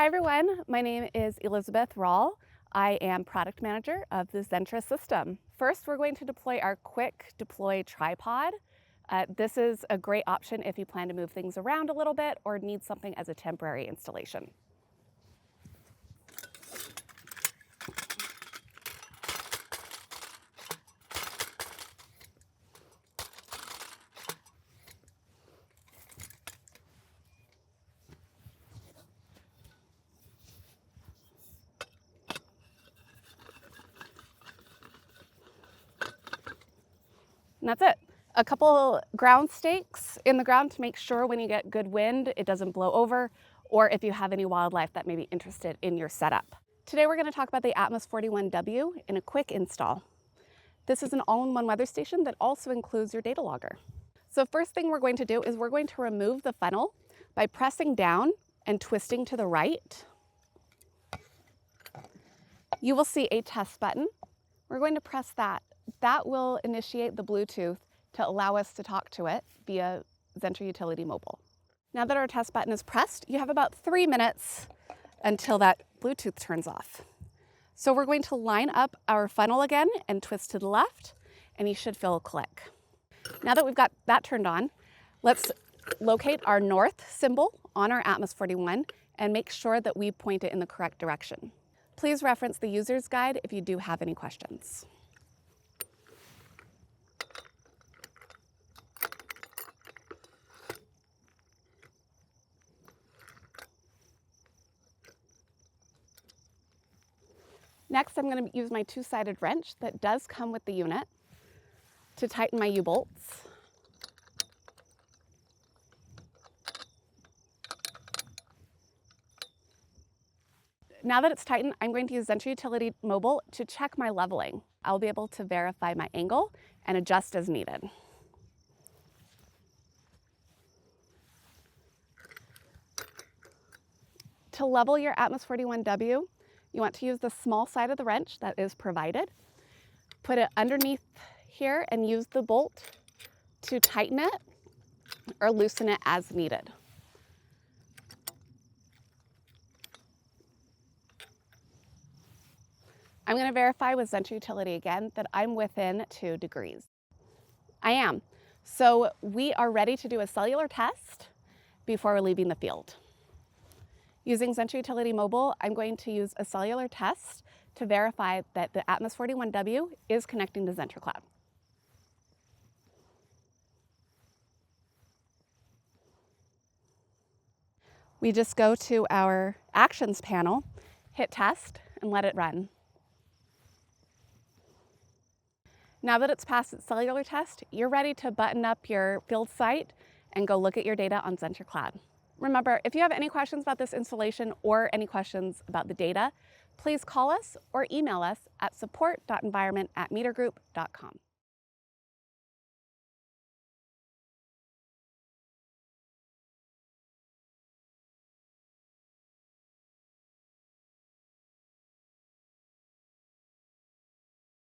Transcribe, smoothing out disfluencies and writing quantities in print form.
everyone, my name is Elizabeth Rawl. I am product manager of the Zentra system. First, we're going to deploy our quick deploy tripod. This is a great option if you plan to move things around a little bit or need something as a temporary installation. And that's it. A couple ground stakes in the ground to make sure when you get good wind, it doesn't blow over, or if you have any wildlife that may be interested in your setup. Today we're going to talk about the ATMOS 41W in a quick install. This is an all-in-one weather station that also includes your data logger. So first thing we're going to do is we're going to remove the funnel by pressing down and twisting to the right. You will see a test button. We're going to press that. That will initiate the Bluetooth to allow us to talk to it via Zentra Utility Mobile. Now that our test button is pressed, you have about 3 minutes until that Bluetooth turns off. So we're going to line up our funnel again and twist to the left, and you should feel a click. Now that we've got that turned on, let's locate our north symbol on our ATMOS 41 and make sure that we point it in the correct direction. Please reference the user's guide if you do have any questions. Next, I'm going to use my two-sided wrench that does come with the unit to tighten my U-bolts. Now that it's tightened, I'm going to use Zentra Utility Mobile to check my leveling. I'll be able to verify my angle and adjust as needed. To level your ATMOS 41W, you want to use the small side of the wrench that is provided. Put it underneath here and use the bolt to tighten it or loosen it as needed. I'm going to verify with Zentra Utility again that I'm within 2 degrees. I am. So we are ready to do a cellular test before we're leaving the field. Using Zentra Utility Mobile, I'm going to use a cellular test to verify that the ATMOS 41W is connecting to Zentra Cloud. We just go to our actions panel, hit test, and let it run. Now that it's passed its cellular test, you're ready to button up your field site and go look at your data on Zentra Cloud. Remember, if you have any questions about this installation or any questions about the data, please call us or email us at support.environment@metergroup.com.